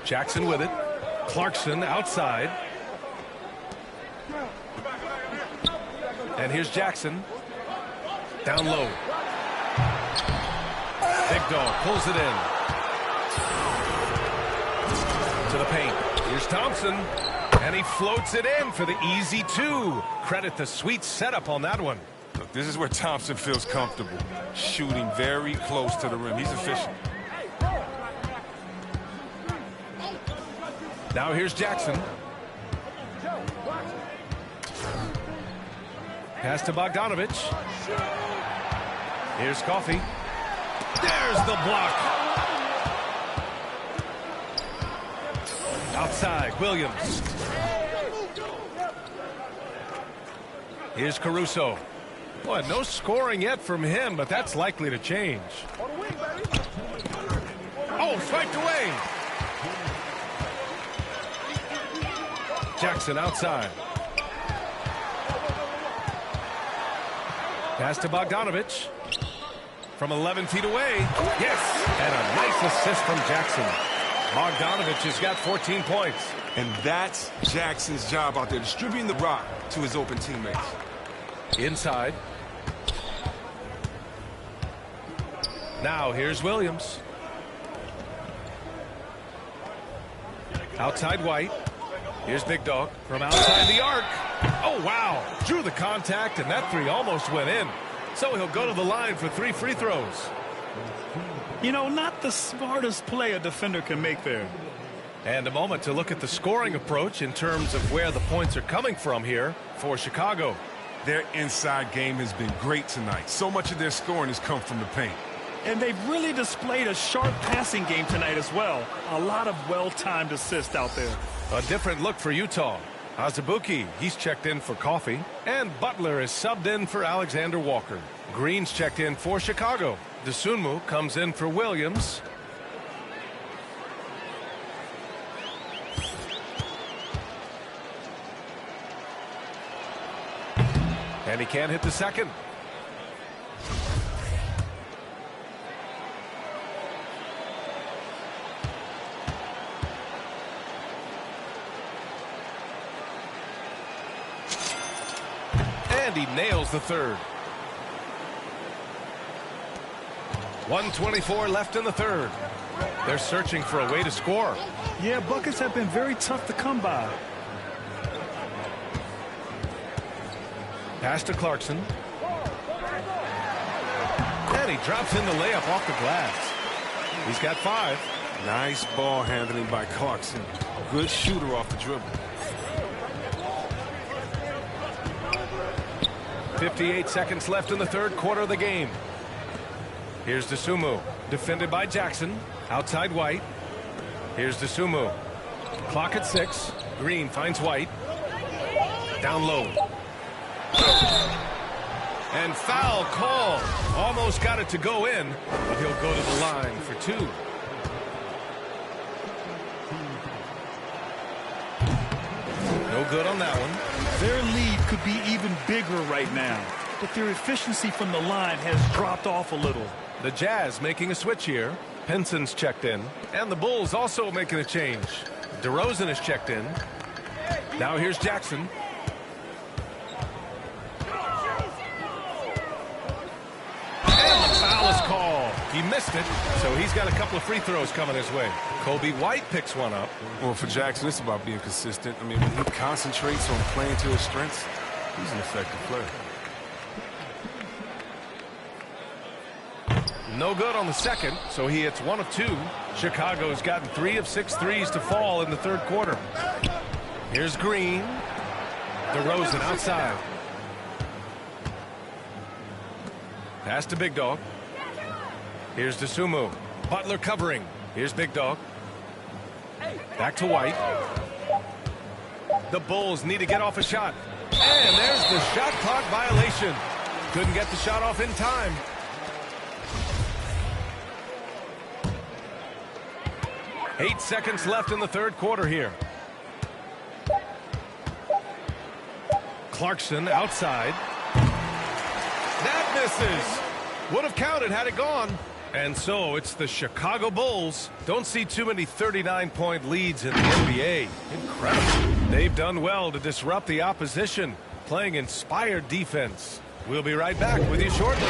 Jackson with it. Clarkson outside. And here's Jackson. Down low. Big Dog pulls it in. To the paint. Here's Thompson. And he floats it in for the easy 2. Credit the sweet setup on that one. Look, this is where Thompson feels comfortable. Shooting very close to the rim. He's efficient. Now here's Jackson. Pass to Bogdanovich. Here's Coffey. There's the block. Outside, Williams. Here's Caruso. Boy, no scoring yet from him, but that's likely to change. Oh, swiped away. Jackson outside. Pass to Bogdanovich. From 11 feet away. Yes! And a nice assist from Jackson. Bogdanovich has got 14 points. And that's Jackson's job out there, distributing the rock to his open teammates. Inside. Now here's Williams. Outside White. Here's Big Dog from outside the arc. Oh, wow. Drew the contact, and that 3 almost went in. So he'll go to the line for 3 free throws. You know, not the smartest play a defender can make there. And a moment to look at the scoring approach in terms of where the points are coming from here for Chicago. Their inside game has been great tonight. So much of their scoring has come from the paint. And they've really displayed a sharp passing game tonight as well. A lot of well-timed assists out there. A different look for Utah. Azubuike, he's checked in for Coffee. And Butler is subbed in for Alexander Walker. Green's checked in for Chicago. Dosunmu comes in for Williams. And he can't hit the second. And he nails the third. 1:24 left in the third. They're searching for a way to score. Yeah, buckets have been very tough to come by. Pass to Clarkson. And he drops in the layup off the glass. He's got 5. Nice ball handling by Clarkson. Good shooter off the dribble. 58 seconds left in the third quarter of the game. Here's Dosunmu, defended by Jackson. Outside White. Here's Dosunmu. Clock at 6. Green finds White. Down low. And foul call. Almost got it to go in, but he'll go to the line for 2. No good on that one. Their lead could be even bigger right now, but their efficiency from the line has dropped off a little. The Jazz making a switch here. Penson's checked in, and the Bulls also making a change. DeRozan is checked in. Now here's Jackson. He missed it, so he's got a couple of free throws coming his way. Kobe White picks one up. Well, for Jackson, it's about being consistent. I mean, when he concentrates on playing to his strengths, he's an effective player. No good on the second, so he hits 1 of 2. Chicago's gotten 3 of 6 threes to fall in the third quarter. Here's Green. DeRozan outside. Pass to Big Dog. Here's Dosunmu. Butler covering. Here's Big Dog. Back to White. The Bulls need to get off a shot. And there's the shot clock violation. Couldn't get the shot off in time. Eight seconds left in the third quarter here. Clarkson outside. That misses. Would have counted had it gone. And so it's the Chicago Bulls. Don't see too many 39-point leads in the NBA. Incredible. They've done well to disrupt the opposition, playing inspired defense. We'll be right back with you shortly.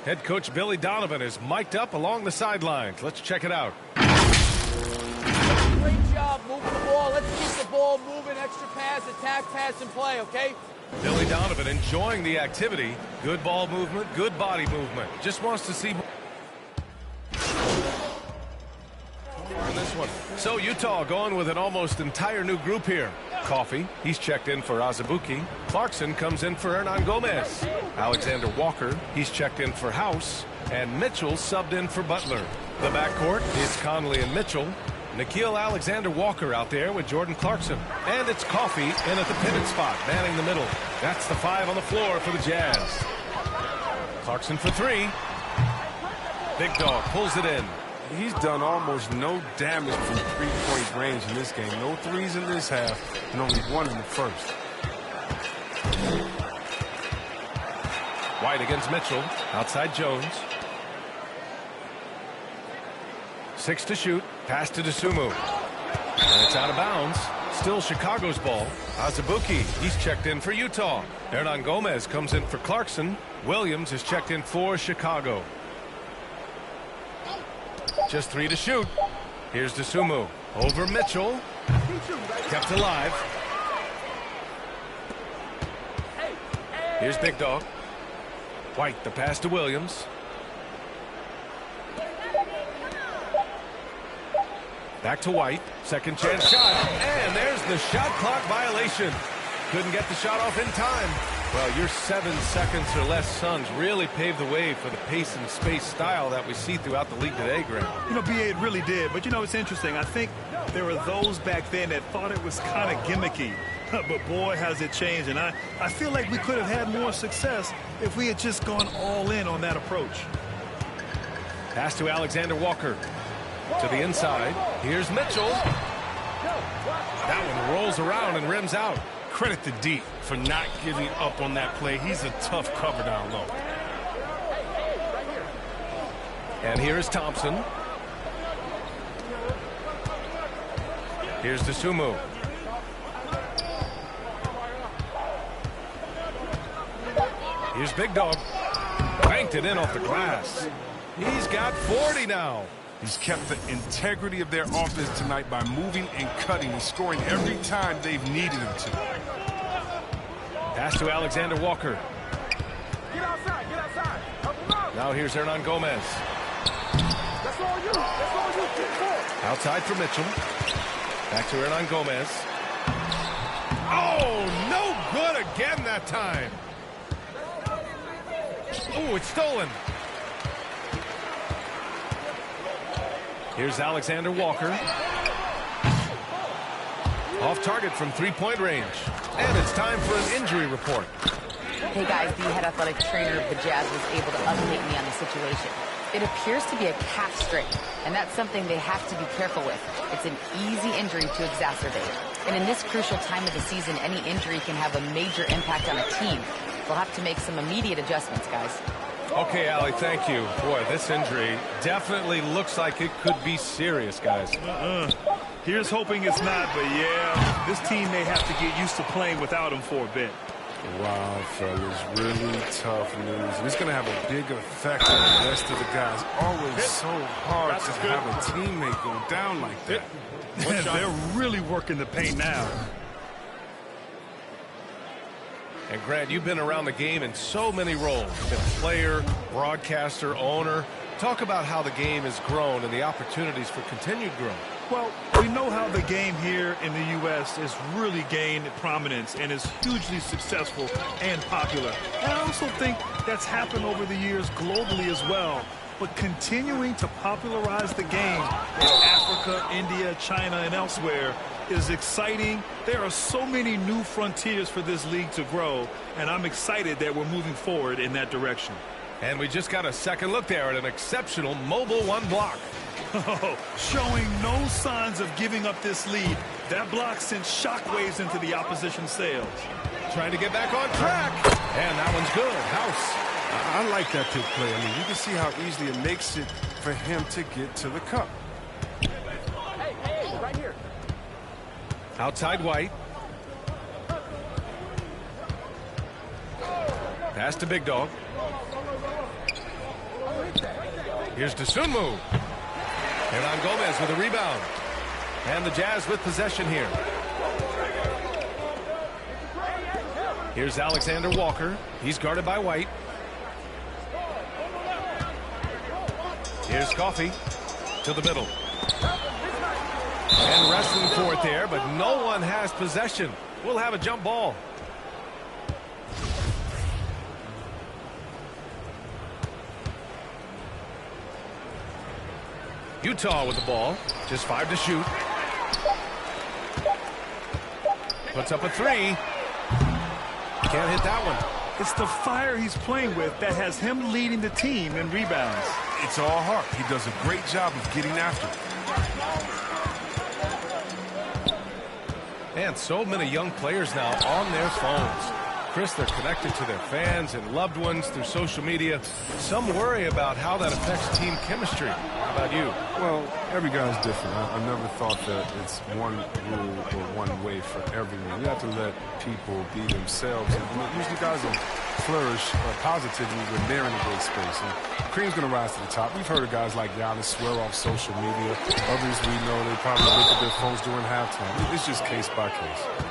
Head coach Billy Donovan is mic'd up along the sidelines. Let's check it out. Great job moving the ball. Let's keep the ball moving. Extra pass, attack, pass, and play, okay? Billy Donovan enjoying the activity. Good ball movement, good body movement. Just wants to see more on this one. So Utah going with an almost entire new group here. Coffee, he's checked in for Azubuike. Clarkson comes in for Hernan Gomez. Alexander Walker, he's checked in for House. And Mitchell subbed in for Butler. The backcourt is Conley and Mitchell. Nickeil Alexander-Walker out there with Jordan Clarkson. And it's Coffee in at the pivot spot, manning the middle. That's the 5 on the floor for the Jazz. Clarkson for 3. Big Dog pulls it in. He's done almost no damage from three-point range in this game. No threes in this half, and only 1 in the first. White against Mitchell. Outside Jones. 6 to shoot. Pass to Dosunmu. And it's out of bounds. Still Chicago's ball. Azubuike, he's checked in for Utah. Hernan Gomez comes in for Clarkson. Williams is checked in for Chicago. Just 3 to shoot. Here's Dosunmu. Over Mitchell. Kept alive. Here's Big Dog. White, the pass to Williams. Back to White. Second chance shot. And there's the shot clock violation. Couldn't get the shot off in time. Well, your 7 seconds or less Suns really paved the way for the pace and space style that we see throughout the league today, Graham. You know, B.A., it really did. But, you know, it's interesting. I think there were those back then that thought it was kind of gimmicky. But, boy, has it changed. And I feel like we could have had more success if we had just gone all in on that approach. Pass to Alexander Walker. To the inside. Here's Mitchell. That one rolls around and rims out. Credit to D for not giving up on that play. He's a tough cover down low. And here's Thompson. Here's Dosunmu. Here's Big Dog. Banked it in off the glass. He's got 40 now. He's kept the integrity of their offense tonight by moving and cutting and scoring every time they've needed him to. Pass to Alexander Walker. Get outside, get outside. Help him out. Now here's Hernan Gomez. That's all you. That's all you. Get forward. Outside for Mitchell. Back to Hernan Gomez. Oh, no good again that time. Oh, it's stolen. Here's Alexander Walker. Off target from 3-point range. And it's time for an injury report. Hey guys, the head athletic trainer of the Jazz was able to update me on the situation. It appears to be a calf strain, and that's something they have to be careful with. It's an easy injury to exacerbate. And in this crucial time of the season, any injury can have a major impact on a team. They'll have to make some immediate adjustments, guys. Okay, Allie, thank you. Boy, this injury definitely looks like it could be serious, guys. Here's hoping it's not, but yeah, this team may have to get used to playing without him for a bit. Wow, fellas, really tough news. It's going to have a big effect on the rest of the guys. Always so hard to have a teammate go down like that. They're really working the paint now. And Grant, you've been around the game in so many roles. You've been a player, broadcaster, owner. Talk about how the game has grown and the opportunities for continued growth. Well, we know how the game here in the U.S. has really gained prominence and is hugely successful and popular. And I also think that's happened over the years globally as well. But continuing to popularize the game in Africa, India, China, and elsewhere is exciting. There are so many new frontiers for this league to grow, and I'm excited that we're moving forward in that direction. And we just got a second look there at an exceptional mobile one block. Showing no signs of giving up this lead. That block sent shockwaves into the opposition sails. Trying to get back on track. And that one's good. House. I like that pick play. I mean, you can see how easily it makes it for him to get to the cup. Hey, right here. Outside White. Pass to Big Dog. Here's Dosunmu. Hernan Gomez with a rebound. And the Jazz with possession here. Here's Alexander Walker. He's guarded by White. Here's Coffey to the middle. And wrestling for it there, but no one has possession. We'll have a jump ball. Utah with the ball. Just 5 to shoot. Puts up a 3. Can't hit that one. It's the fire he's playing with that has him leading the team in rebounds. It's all heart. He does a great job of getting after it. And so many young players now on their phones. Chris, they're connected to their fans and loved ones through social media. Some worry about how that affects team chemistry. How about you? Well, every guy's different. I never thought that it's one rule or one way for everyone. You have to let people be themselves. And usually guys will flourish positively when they're in a great space. And Kareem's going to rise to the top. We've heard of guys like Giannis swear off social media. Others we know, they probably look at their phones during halftime. It's just case by case.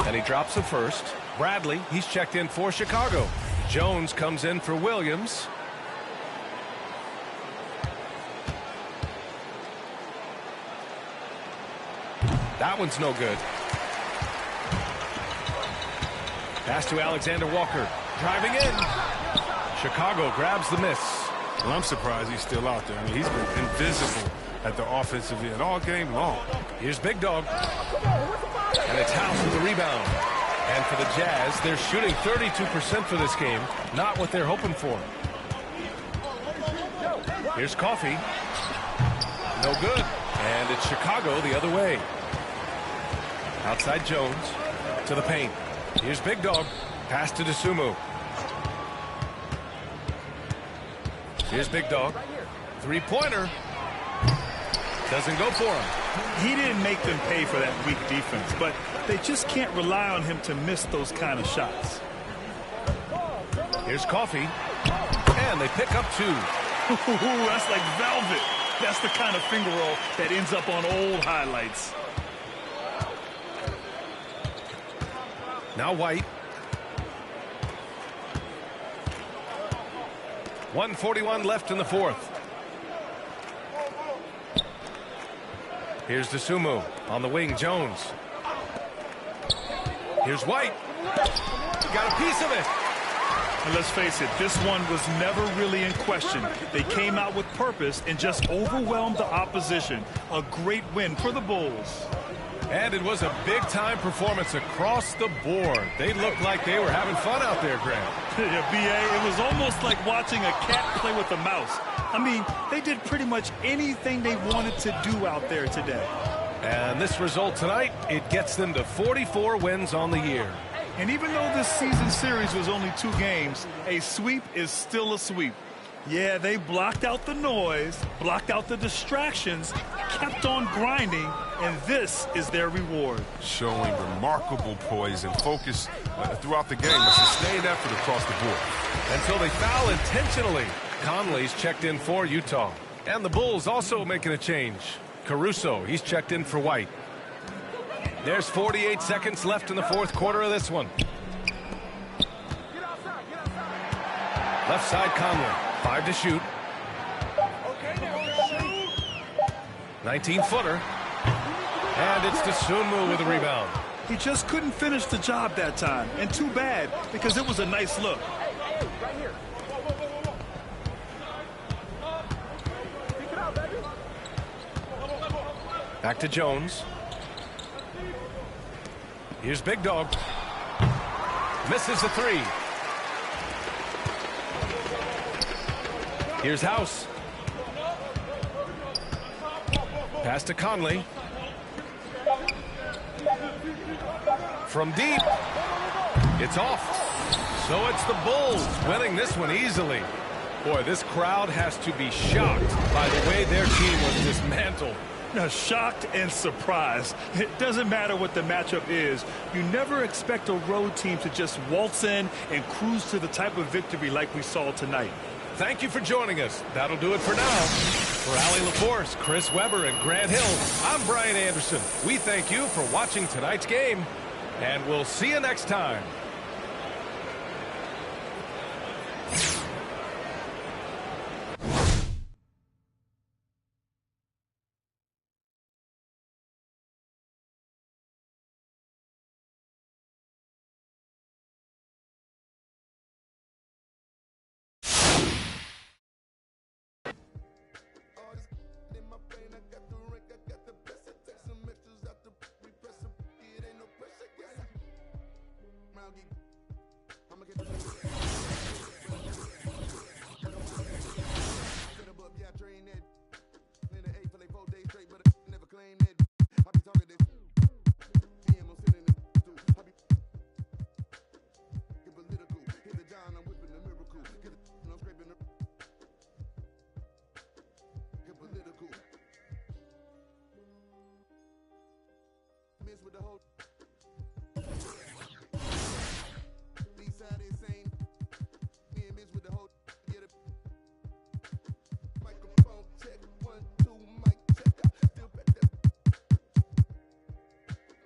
And he drops the first. Bradley, he's checked in for Chicago. Jones comes in for Williams. That one's no good. Pass to Alexander Walker. Driving in. Chicago grabs the miss. Well, I'm surprised he's still out there. I mean, he's been invisible at the offensive end all game long. Here's Big Dog. And it's House with the rebound. And for the Jazz, they're shooting 32% for this game. Not what they're hoping for. Here's Coffee. No good. And it's Chicago the other way. Outside Jones to the paint. Here's Big Dog. Pass to DeSumo. Here's Big Dog. Three-pointer. Doesn't go for him. He didn't make them pay for that weak defense, but they just can't rely on him to miss those kind of shots. Here's Coffee. And they pick up two. Ooh, that's like velvet. That's the kind of finger roll that ends up on old highlights. Now White. 1:41 left in the fourth. Here's DeSumo on the wing. Jones. Here's White. Got a piece of it. And let's face it, this one was never really in question. They came out with purpose and just overwhelmed the opposition. A great win for the Bulls. And it was a big-time performance across the board. They looked like they were having fun out there, Grant. Yeah, B.A., it was almost like watching a cat play with a mouse. I mean, they did pretty much anything they wanted to do out there today. And this result tonight, it gets them to 44 wins on the year. And even though this season series was only 2 games, a sweep is still a sweep. Yeah, they blocked out the noise, blocked out the distractions, kept on grinding, and this is their reward. Showing remarkable poise and focus throughout the game. A sustained effort across the board. Until they foul intentionally. Conley's checked in for Utah. And the Bulls also making a change. Caruso, he's checked in for White. There's 48 seconds left in the fourth quarter of this one. Left side Conley. 5 to shoot. 19-footer. And it's DeSumo with a rebound. He just couldn't finish the job that time. And too bad, because it was a nice look. Back to Jones. Here's Big Dog. Misses the 3. Here's House. Pass to Conley. From deep. It's off. So it's the Bulls winning this one easily. Boy, this crowd has to be shocked by the way their team was dismantled. Now, shocked and surprised. It doesn't matter what the matchup is. You never expect a road team to just waltz in and cruise to the type of victory like we saw tonight. Thank you for joining us. That'll do it for now. For Allie LaForce, Chris Webber, and Grant Hill, I'm Brian Anderson. We thank you for watching tonight's game, and we'll see you next time. Round with the whole. These out insane. Me and Miz with the whole. Get it. Microphone check. 1, 2, mic check. Still back there.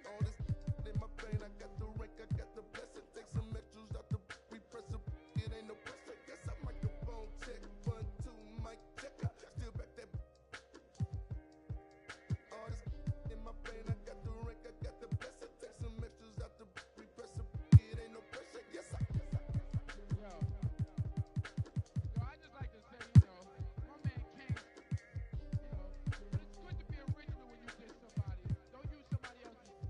All this in my brain. I got the rank. I got the blessing. Take some extras out the repressor. It ain't no pressure. Guess I microphone check. 1, 2, mic check. Still back there. All this in my brain. I got the rank. I got the blessing. Take some extras out the repressor. It ain't no pressure. Yes, I. Yo, I just like to say, you know, my man King, you know, it's good to be original when you diss somebody. Don't use somebody else's.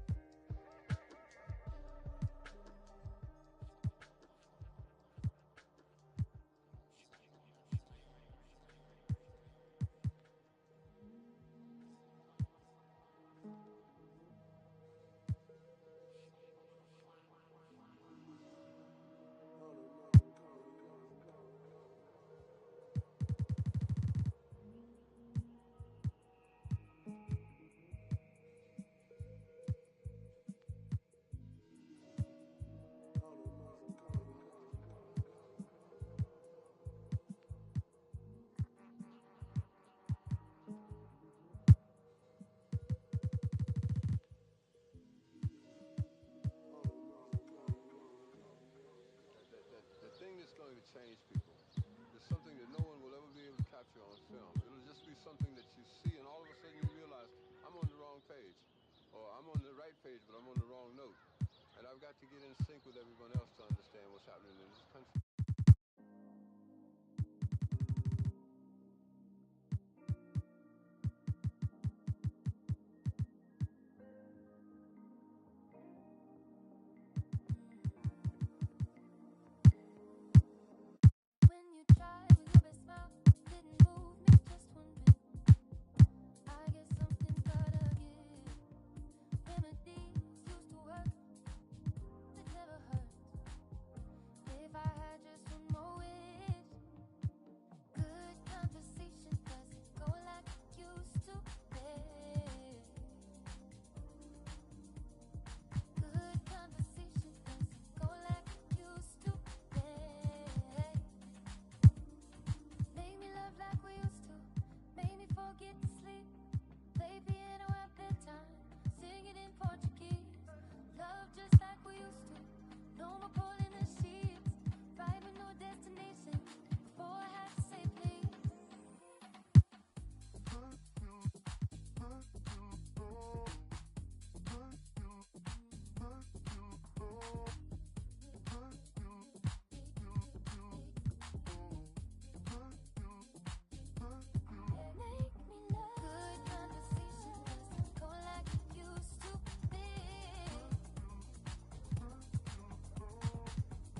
The thing that's going to change people is something that no one will ever be able to capture on film. It'll just be something that you see, and all of a sudden you realize, I'm on the wrong page. Or I'm on the right page, but I'm on the wrong note. And I've got to get in sync with everyone else to understand what's happening in this country. When you tried with your best smile, didn't move me just one bit. I guess something's gotta give. Remedies used to work, it never hurt. If I had just one more wish, good conversation doesn't go like it used to. Good conversation doesn't go like it used to. Make me love like we used to. Make me forget to sleep. Play piano at bedtime. Sing it in Portuguese. Love just like we used to. No more pulling the sheets. Right with no destination. Before I had to say please. Make me love. Good conversation doesn't go like it used to be.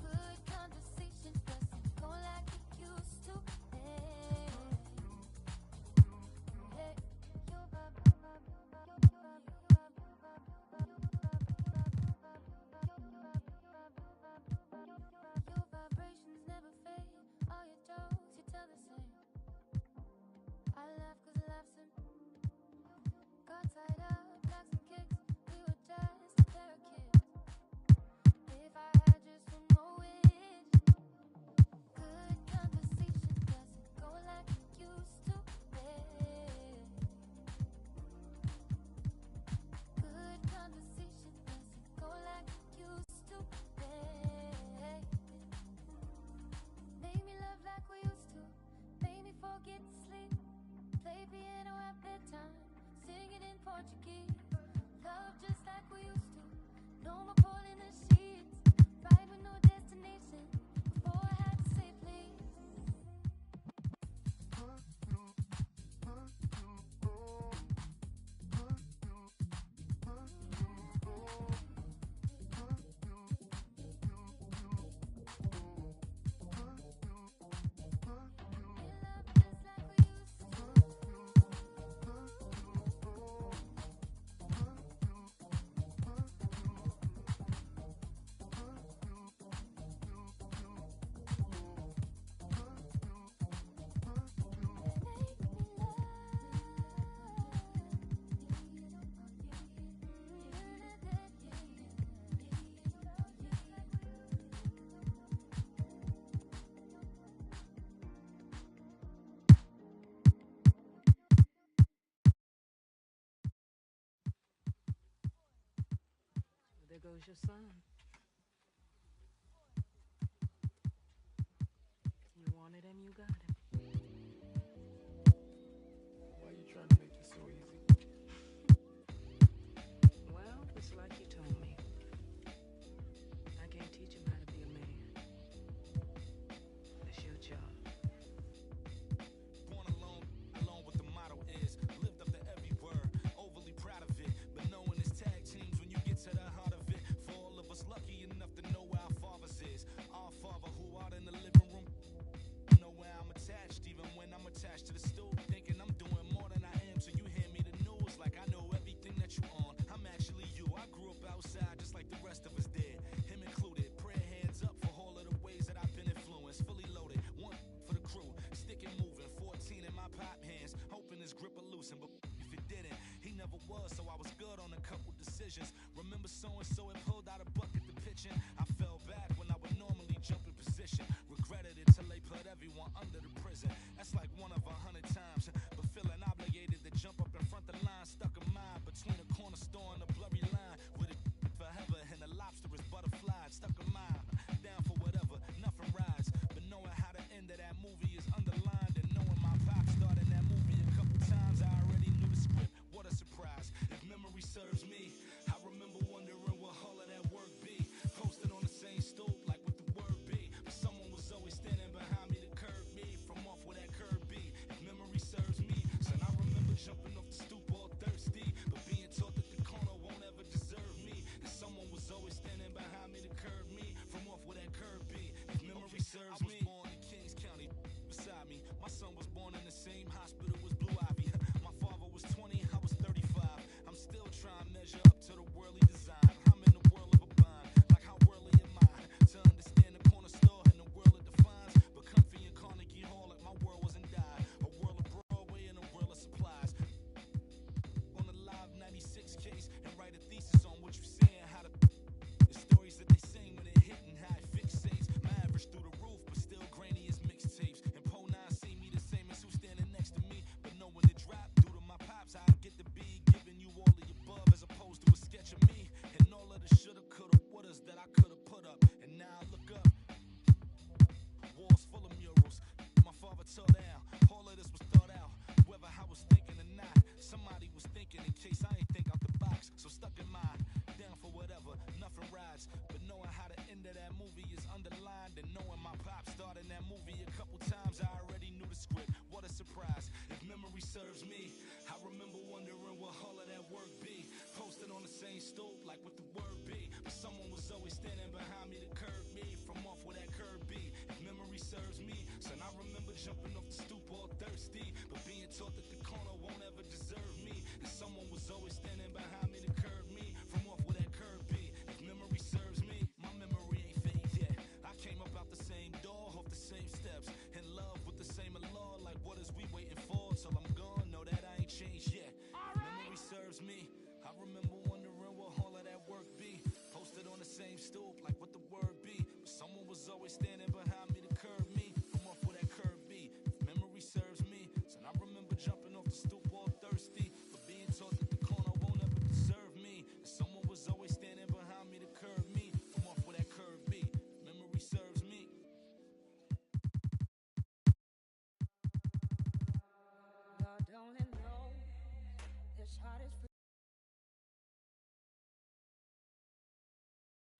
Good conversation doesn't go like it used to be. Hey, your vibrations never fade. All your jokes you tell the same. I laugh 'cause laughs and got tied up, blacks and kicks. We were just a pair of kids. If I had just one more wish, good conversation doesn't go like it used to be. Good conversation doesn't go like it used to be. Make me love like we used to. Make me forget to sleep. Play piano at bedtime. Sing it in Portuguese. Love just like we used to. No more pulling the sheets. Right with no destination. Before I had to say please. goes your son. You wanted him, you got him. Why are you trying to make this so easy? Well, it's like you told me. I can't teach him how to be a man. That's your job. Born alone with the motto is lived up to every word, overly proud of it. But knowing it's tag teams when you get to the heart of it. For all of us lucky enough to know where our fathers is. Our father who out in the living room. Know where I'm attached, even when I'm attached to the stool. Thinking I'm doing more than I am, so you hand me the news like I know everything that you on. I'm actually you. I grew up outside just like the rest of us did. Him included. Prayer hands up for all of the ways that I've been influenced. Fully loaded, one for the crew. Stick and moving, 14 in my pop hands. Hoping his grip will loosen, but if it didn't, he never was, so I was good on a couple decisions. Remember so-and-so had pulled out a bucket to pitching. I fell back when I would normally jump in position. Regretted it till they put everyone under the prison. That's like 1 of 100 times. But feeling obligated to jump up in front the line. Stuck a mind between a corner store and a blurry line. With it forever and the lobster is butterfly. Stuck a mind, down for whatever, nothing rides. But knowing how the end of that movie is underlined. And knowing my pop started that movie a couple times, I already knew the script. What a surprise. If memory serves me, I remember wondering what all of that work be. Posted on the same stoop like with the word be. But someone was always standing behind me to curb me from off where that curb be. If memory serves me, son, I remember jumping off the stoop all thirsty, but being taught that the corner won't ever deserve me. And someone was always standing behind me to curb me from off where that curb be. If memory serves me, I was born in Kings County beside me. My son was born in the same hospital as Blue Ivy. My father was 20, I was 35. I'm still trying to measure up to the worldly design. I'm in the world of a bind, like how worldly am I? To understand the corner store and the world it defines. But comfy in Carnegie Hall like my world wasn't die. A world of Broadway and a world of supplies. On the live 96 case and write a thesis on what you saying, how the stories that they sing when it hit and how it fixates. My average through the roof, but still grainy as mixtapes. And Po 9 see me the same as who's standing next to me. But know when to drop due to my pops, I get to be giving you all the above as opposed to a sketch of me. And all of the shoulda, coulda, wouldas that I coulda put up. And now I look up. Walls full of murals. My father tore down. All of this was thought out. Whether I was thinking or not, somebody was thinking in case I ain't think out the box. So stuck in mind, down for whatever, nothing rides. But knowing how the end of that movie is underlined, and knowing my pop starred in that movie a couple times, I already knew the script. What a surprise. If memory serves me, I remember wondering what all of that work be. Posted on the same stoop like with the word be. But someone was always standing behind me to curb me from off where that curb be. If memory serves me, son, I remember jumping off the stoop all thirsty, but being taught that the corner won't ever deserve me. And someone was always standing behind me to curb me from off where that curb be. If memory serves me, my memory ain't fade yet. I came up out the same door, off the same steps, in love with the same law. Like what is we waiting for till I'm gone? Know that I ain't changed yet. If memory serves me, I remember wondering what all of that work be. Posted on the same stoop like what the word be. But someone was always standing behind me to curb me from off where that curb be. If memory serves me, son, I remember jumping off the stoop all thirsty, but being taught that the corner won't ever deserve me. And someone was always standing behind me to curb me from off where that curb be. If memory serves me. God only knows this heart is free.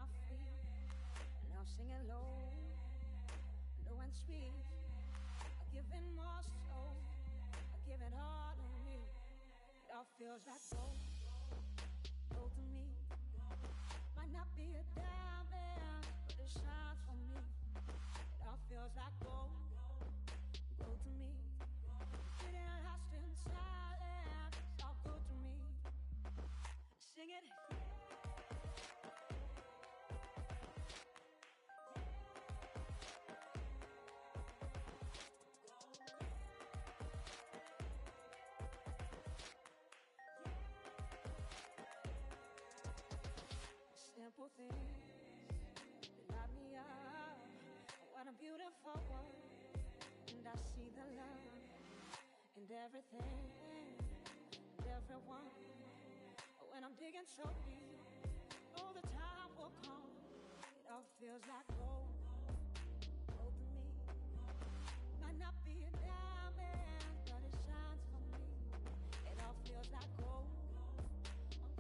I feel now singing low, low and sweet. I give it more so, I give it all to me. It all feels like gold, gold to me. Might not be a diamond, but it shines for me. It all feels like gold, gold to me. Getting lost in silence, it's all good to me. Sing it. Simple things that light me up. What a beautiful world, and I see the love in everything, and everyone. When I'm digging so deep, oh the time will come. It all feels like gold. Gold to me. Might not be a diamond, but it shines for me. It all feels like gold.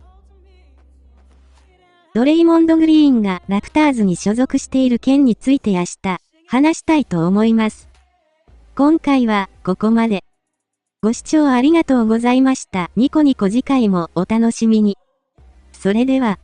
Gold to me. ドレイモンド・グリーンがラプターズに所属している件について明日、話したいと思います。今回は、ここまで。ご視聴ありがとうございました。ニコニコ次回もお楽しみに。それでは。